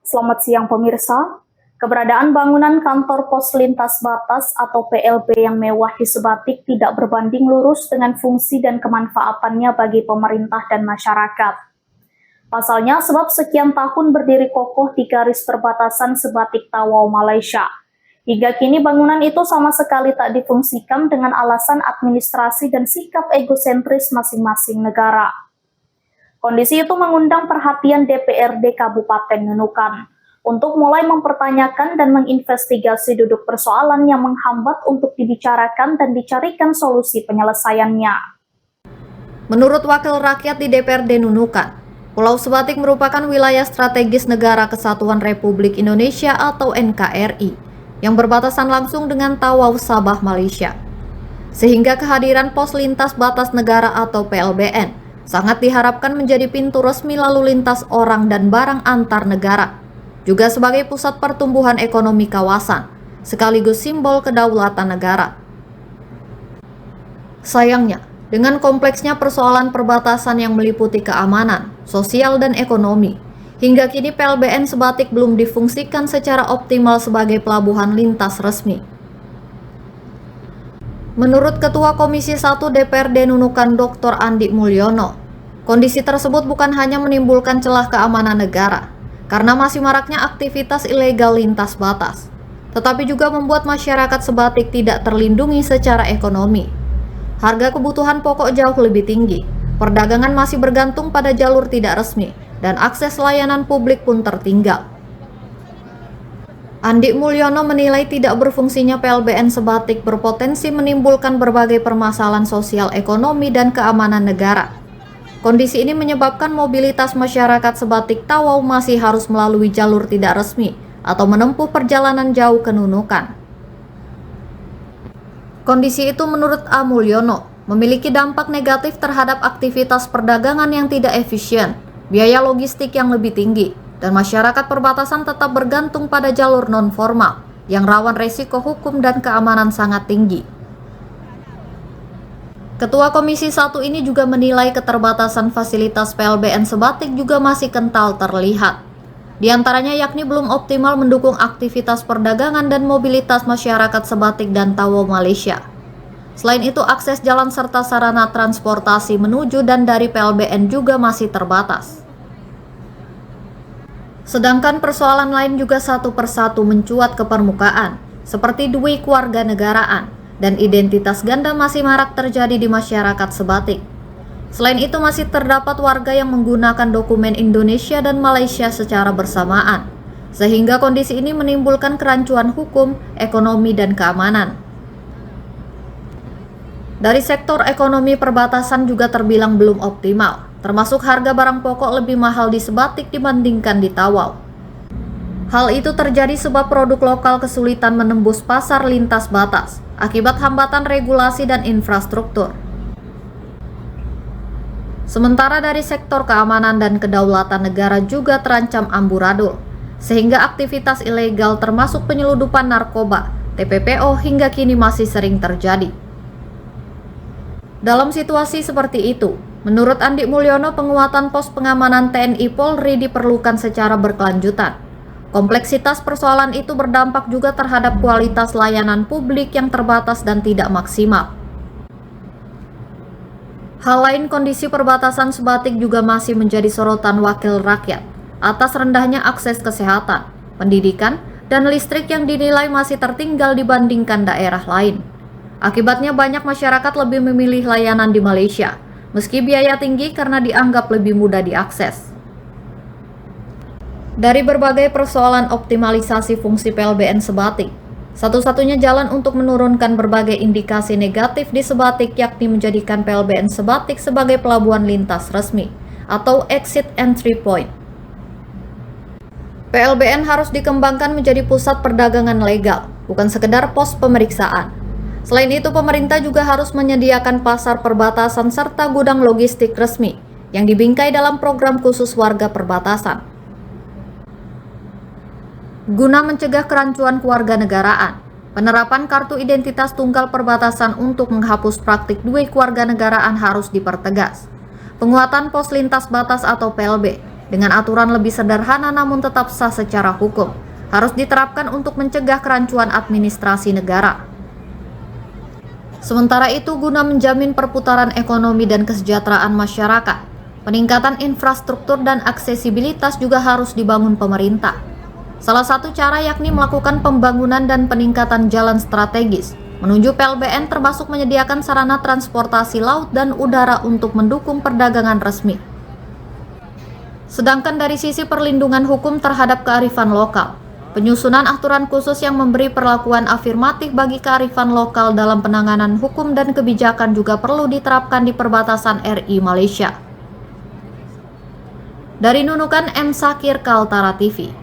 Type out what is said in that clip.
Selamat siang pemirsa. Keberadaan bangunan kantor pos lintas batas atau PLB yang mewah di Sebatik tidak berbanding lurus dengan fungsi dan kemanfaatannya bagi pemerintah dan masyarakat. Pasalnya, sebab sekian tahun berdiri kokoh di garis perbatasan Sebatik Tawau, Malaysia. Hingga kini bangunan itu sama sekali tak difungsikan dengan alasan administrasi dan sikap egosentris masing-masing negara. Kondisi itu mengundang perhatian DPRD Kabupaten Nunukan untuk mulai mempertanyakan dan menginvestigasi duduk persoalan yang menghambat untuk dibicarakan dan dicarikan solusi penyelesaiannya. Menurut Wakil Rakyat di DPRD Nunukan, Pulau Sebatik merupakan wilayah strategis Negara Kesatuan Republik Indonesia atau NKRI yang berbatasan langsung dengan Tawau, Sabah, Malaysia. Sehingga kehadiran pos lintas batas negara atau PLBN sangat diharapkan menjadi pintu resmi lalu lintas orang dan barang antar negara, juga sebagai pusat pertumbuhan ekonomi kawasan, sekaligus simbol kedaulatan negara. Sayangnya, dengan kompleksnya persoalan perbatasan yang meliputi keamanan, sosial, dan ekonomi, hingga kini PLBN Sebatik belum difungsikan secara optimal sebagai pelabuhan lintas resmi. Menurut Ketua Komisi 1 DPRD Nunukan Dr. Andi Mulyono, kondisi tersebut bukan hanya menimbulkan celah keamanan negara, karena masih maraknya aktivitas ilegal lintas batas, tetapi juga membuat masyarakat Sebatik tidak terlindungi secara ekonomi. Harga kebutuhan pokok jauh lebih tinggi, perdagangan masih bergantung pada jalur tidak resmi, dan akses layanan publik pun tertinggal. Andi Mulyono menilai tidak berfungsinya PLBN Sebatik berpotensi menimbulkan berbagai permasalahan sosial ekonomi dan keamanan negara. Kondisi ini menyebabkan mobilitas masyarakat Sebatik Tawau masih harus melalui jalur tidak resmi atau menempuh perjalanan jauh ke Nunukan. Kondisi itu menurut A. Mulyono memiliki dampak negatif terhadap aktivitas perdagangan yang tidak efisien, biaya logistik yang lebih tinggi, dan masyarakat perbatasan tetap bergantung pada jalur non-formal yang rawan resiko hukum dan keamanan sangat tinggi. Ketua Komisi 1 ini juga menilai keterbatasan fasilitas PLBN Sebatik juga masih kental terlihat. Di antaranya yakni belum optimal mendukung aktivitas perdagangan dan mobilitas masyarakat Sebatik dan Tawau, Malaysia. Selain itu, akses jalan serta sarana transportasi menuju dan dari PLBN juga masih terbatas. Sedangkan persoalan lain juga satu persatu mencuat ke permukaan, seperti duit kewarganegaraan dan identitas ganda masih marak terjadi di masyarakat Sebatik. Selain itu masih terdapat warga yang menggunakan dokumen Indonesia dan Malaysia secara bersamaan, sehingga kondisi ini menimbulkan kerancuan hukum, ekonomi, dan keamanan. Dari sektor ekonomi, perbatasan juga terbilang belum optimal, termasuk harga barang pokok lebih mahal di Sebatik dibandingkan di Tawau. Hal itu terjadi sebab produk lokal kesulitan menembus pasar lintas batas akibat hambatan regulasi dan infrastruktur. Sementara dari sektor keamanan dan kedaulatan negara juga terancam amburadul, sehingga aktivitas ilegal termasuk penyeludupan narkoba, TPPO hingga kini masih sering terjadi. Dalam situasi seperti itu, menurut Andi Mulyono, penguatan pos pengamanan TNI Polri diperlukan secara berkelanjutan. Kompleksitas persoalan itu berdampak juga terhadap kualitas layanan publik yang terbatas dan tidak maksimal. Hal lain, kondisi perbatasan Sebatik juga masih menjadi sorotan Wakil Rakyat atas rendahnya akses kesehatan, pendidikan, dan listrik yang dinilai masih tertinggal dibandingkan daerah lain. Akibatnya banyak masyarakat lebih memilih layanan di Malaysia, meski biaya tinggi karena dianggap lebih mudah diakses. Dari berbagai persoalan optimalisasi fungsi PLBN Sebatik, satu-satunya jalan untuk menurunkan berbagai indikasi negatif di Sebatik yakni menjadikan PLBN Sebatik sebagai pelabuhan lintas resmi atau exit entry point. PLBN harus dikembangkan menjadi pusat perdagangan legal, bukan sekedar pos pemeriksaan. Selain itu, pemerintah juga harus menyediakan pasar perbatasan serta gudang logistik resmi yang dibingkai dalam program khusus warga perbatasan. Guna mencegah kerancuan kewarganegaraan, penerapan kartu identitas tunggal perbatasan untuk menghapus praktik duit kewarganegaraan harus dipertegas. Penguatan pos lintas batas atau PLB dengan aturan lebih sederhana namun tetap sah secara hukum, harus diterapkan untuk mencegah kerancuan administrasi negara. Sementara itu, guna menjamin perputaran ekonomi dan kesejahteraan masyarakat, peningkatan infrastruktur dan aksesibilitas juga harus dibangun pemerintah. Salah satu cara yakni melakukan pembangunan dan peningkatan jalan strategis menuju PLBN, termasuk menyediakan sarana transportasi laut dan udara untuk mendukung perdagangan resmi. Sedangkan dari sisi perlindungan hukum terhadap kearifan lokal, penyusunan aturan khusus yang memberi perlakuan afirmatif bagi kearifan lokal dalam penanganan hukum dan kebijakan juga perlu diterapkan di perbatasan RI Malaysia. Dari Nunukan, M. Sakir, Kaltara TV.